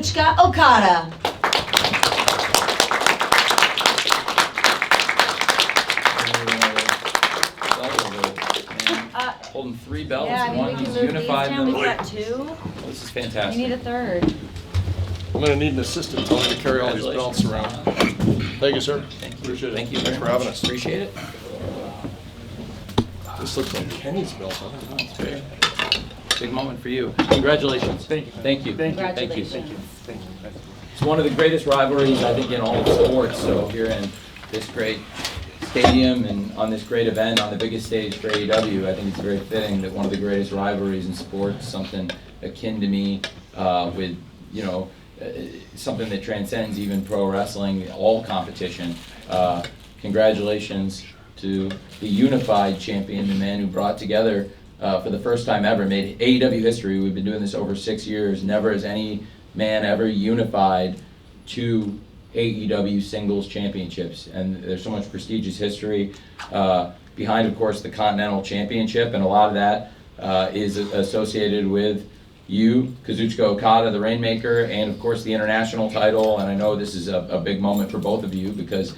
Kazuchika Okada. Holding 3 belts Yeah, and one. we can He's move unified these them. down. We've got 2. This is fantastic. We need a 3rd. I'm going to need an assistant, Tony, to carry all these belts around. Thank you, sir. Thank you. Appreciate it. Thank you. Thanks for having us. Appreciate it. This looks like Kenny's belt. Huh? That's great. Big moment for you. Congratulations. Thank you. Thank you. Thank you. Thank you. Congratulations. Thank you. It's one of the greatest rivalries, I think, in all of sports. So here in this great stadium and on this great event, on the biggest stage for AEW, I think it's very fitting that one of the greatest rivalries in sports, something akin to me, with, you know, something that transcends even pro wrestling, all competition. Congratulations to the unified champion, the man who brought together, for the first time ever, made AEW history. We've been doing this over 6 years. Never has any man ever unified 2 AEW singles championships. And there's so much prestigious history behind, of course, the Continental Championship, and a lot of that is associated with you, Kazuchika Okada, the Rainmaker, and of course the international title. And I know this is a big moment for both of you because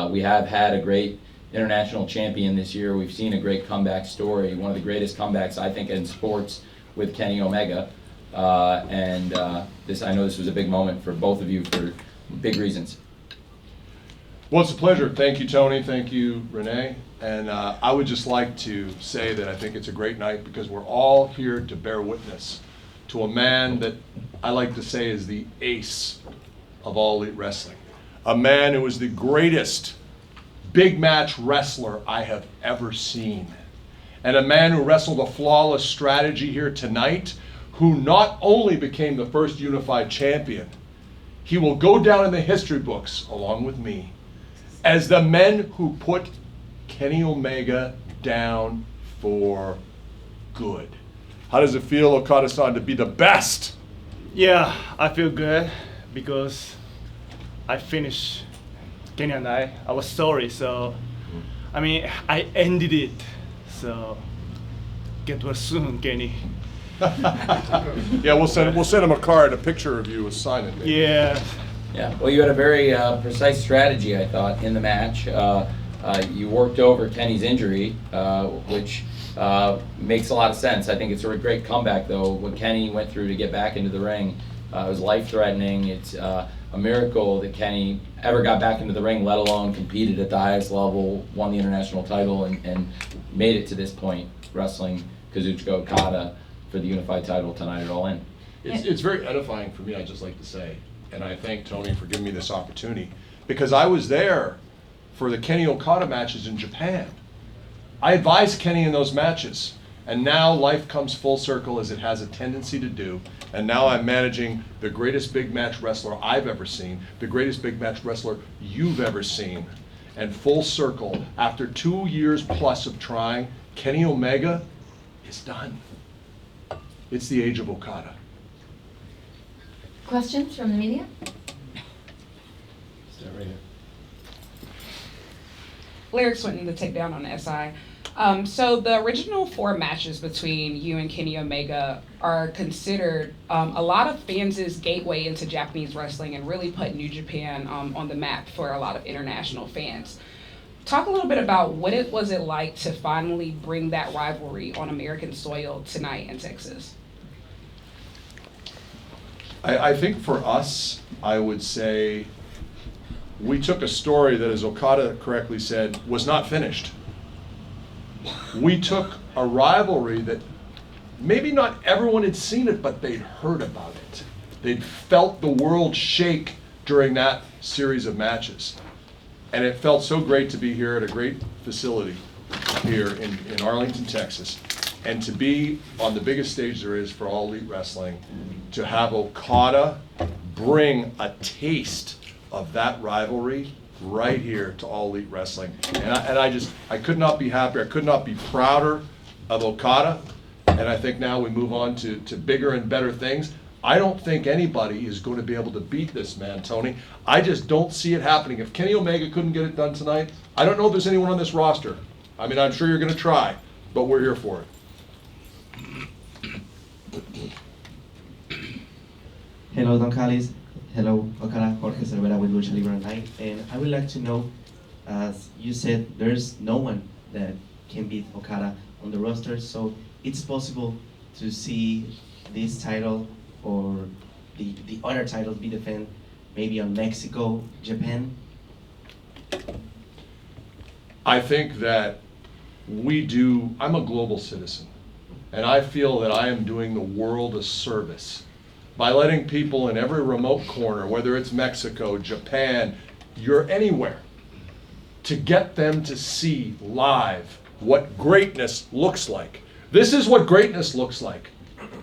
we have had a great international champion this year. We've seen a great comeback story, one of the greatest comebacks, I think, in sports with Kenny Omega. I know this was a big moment for both of you for big reasons. Well, it's a pleasure. Thank you, Tony. Thank you, Renee. And I would just like to say that I think it's a great night because we're all here to bear witness to a man that I like to say is the ace of all elite wrestling. A man who is the greatest big match wrestler I have ever seen. And a man who wrestled a flawless strategy here tonight, who not only became the first unified champion, he will go down in the history books, along with me, as the men who put Kenny Omega down for good. How does it feel, Okada-san, to be the best? Yeah, I feel good because I finished Kenny and I was sorry, so I mean I ended it. So get well soon, Kenny. Yeah, we'll send him a card, a picture of you, a sign it. Maybe. Yeah. Yeah, well, you had a very precise strategy, I thought, in the match. You worked over Kenny's injury, which makes a lot of sense. I think it's a great comeback, though. What Kenny went through to get back into the ring was life-threatening. It's a miracle that Kenny ever got back into the ring, let alone competed at the highest level, won the international title, and made it to this point, wrestling Kazuchika Okada for the unified title tonight at All In. It's very edifying for me, I'd just like to say, and I thank Tony for giving me this opportunity, because I was there for the Kenny Okada matches in Japan. I advised Kenny in those matches, and now life comes full circle as it has a tendency to do, and now I'm managing the greatest big match wrestler I've ever seen, the greatest big match wrestler you've ever seen, and full circle, after 2 years plus of trying, Kenny Omega is done. It's the age of Okada. Questions from the media? Start right here. Lyric Swinton, the takedown on SI. So the original 4 matches between you and Kenny Omega are considered a lot of fans' gateway into Japanese wrestling and really put New Japan on the map for a lot of international fans. Talk a little bit about what it was like to finally bring that rivalry on American soil tonight in Texas. I think for us, I would say we took a story that, as Okada correctly said, was not finished. We took a rivalry that maybe not everyone had seen it, but they'd heard about it. They'd felt the world shake during that series of matches. And it felt so great to be here at a great facility here in Arlington, Texas, and to be on the biggest stage there is for all elite wrestling, to have Okada bring a taste of that rivalry right here to all elite wrestling. And I could not be happier, I could not be prouder of Okada, and I think now we move on to bigger and better things. I don't think anybody is going to be able to beat this man, Tony. I just don't see it happening. If Kenny Omega couldn't get it done tonight, I don't know if there's anyone on this roster. I mean, I'm sure you're going to try, but we're here for it. Hello, Don Callis. Hello, Okada, Jorge Cervera with Lucha Libre Online. And I would like to know, as you said, there's no one that can beat Okada on the roster, so it's possible to see this title or the other titles be defended maybe on Mexico, Japan? I think that I'm a global citizen, and I feel that I am doing the world a service by letting people in every remote corner, whether it's Mexico, Japan, you're anywhere, to get them to see live what greatness looks like. This is what greatness looks like,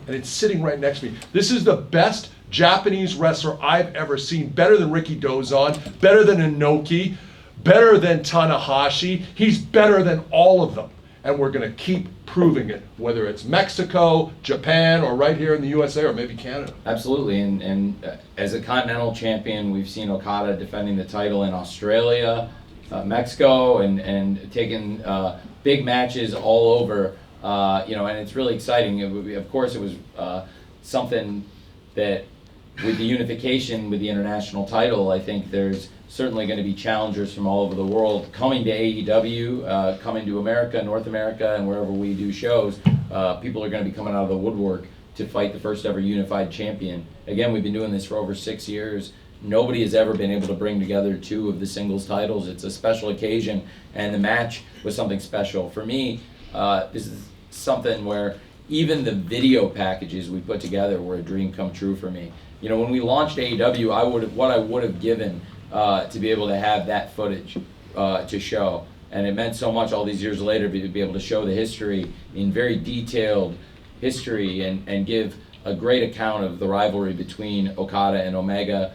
and it's sitting right next to me. This is the best Japanese wrestler I've ever seen, better than Ricky Dozan, better than Inoki, better than Tanahashi. He's better than all of them. And we're going to keep proving it, whether it's Mexico, Japan, or right here in the USA, or maybe Canada. Absolutely, and as a Continental Champion, we've seen Okada defending the title in Australia, Mexico, and taking big matches all over, and it's really exciting. Of course, it was something that, with the unification with the international title, I think there's certainly going to be challengers from all over the world coming to AEW, coming to America, North America, and wherever we do shows. People are going to be coming out of the woodwork to fight the first ever unified champion. Again, we've been doing this for over 6 years. Nobody has ever been able to bring together two of the singles titles. It's a special occasion, and the match was something special. For me, this is something where even the video packages we put together were a dream come true for me. When we launched AEW, I would have given to be able to have that footage to show. And it meant so much all these years later to be able to show the history in very detailed history and give a great account of the rivalry between Okada and Omega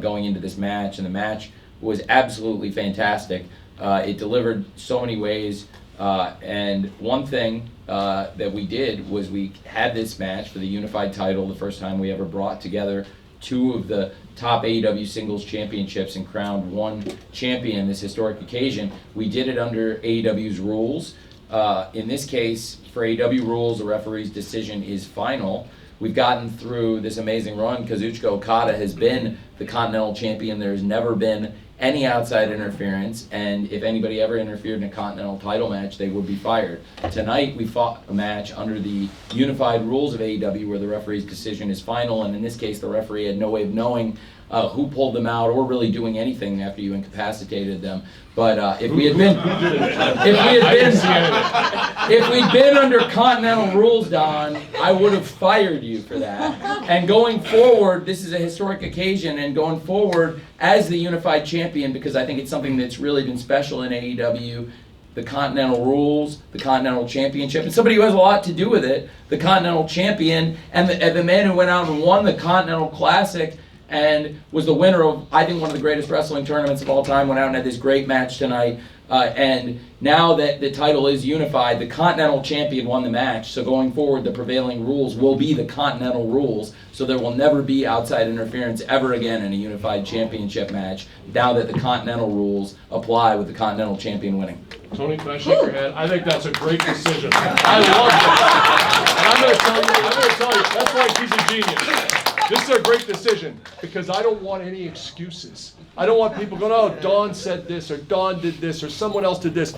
going into this match. And the match was absolutely fantastic. It delivered so many ways. And one thing that we did was we had this match for the unified title, the first time we ever brought together two of the top AEW singles championships and crowned one champion this historic occasion. We did it under AEW's rules. In this case, for AEW rules, the referee's decision is final. We've gotten through this amazing run. Kazuchika Okada has been the Continental Champion. There's never been any outside interference, and if anybody ever interfered in a Continental title match, they would be fired. Tonight, we fought a match under the unified rules of AEW where the referee's decision is final, and in this case, the referee had no way of knowing who pulled them out or really doing anything after you incapacitated them. But if we'd been under Continental rules, Don, I would have fired you for that. And going forward, this is a historic occasion, and going forward as the unified champion, because I think it's something that's really been special in AEW, the Continental rules, the Continental Championship, and somebody who has a lot to do with it, the Continental Champion, and the man who went out and won the Continental Classic and was the winner of, I think, one of the greatest wrestling tournaments of all time, went out and had this great match tonight. And now that the title is unified, the Continental Champion won the match. So going forward, the prevailing rules will be the Continental rules. So there will never be outside interference ever again in a unified championship match, now that the Continental rules apply with the Continental Champion winning. Tony, can I shake your hand? I think that's a great decision. I love it. And I'm going to tell you, that's why he's a genius. This is a great decision, because I don't want any excuses. I don't want people going, oh, Don said this, or Don did this, or someone else did this.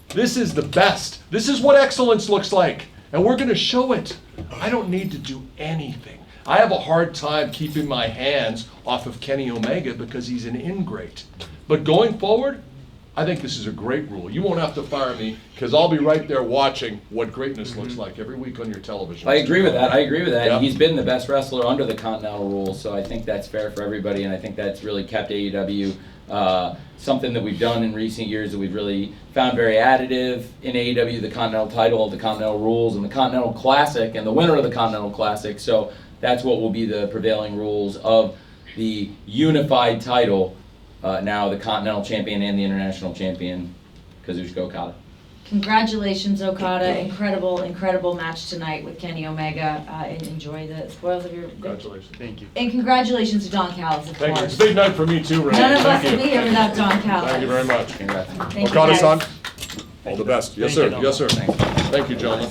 This is the best. This is what excellence looks like, and we're going to show it. I don't need to do anything. I have a hard time keeping my hands off of Kenny Omega because he's an ingrate. But going forward, I think this is a great rule. You won't have to fire me, because I'll be right there watching what greatness looks like every week on your television. I agree with that. Yeah. He's been the best wrestler under the Continental rules, so I think that's fair for everybody, and I think that's really kept AEW something that we've done in recent years that we've really found very additive in AEW, the Continental title, the Continental rules, and the Continental Classic, and the winner of the Continental Classic. So that's what will be the prevailing rules of the unified title. Now the Continental Champion and the International Champion, Kazuchika Okada. Congratulations, Okada. Incredible match tonight with Kenny Omega. And enjoy the spoils of your... Congratulations. Thank you. And congratulations to Don Callis, of Thank you. course. It's a big night for me too, Renee. None of us Thank would be you. here without Don Callis. Thank you very much. Congrats. Thank you, Okada-san, guys. all the best. Yes, Thank sir. you, Yes, sir. Thanks. Thank you, gentlemen.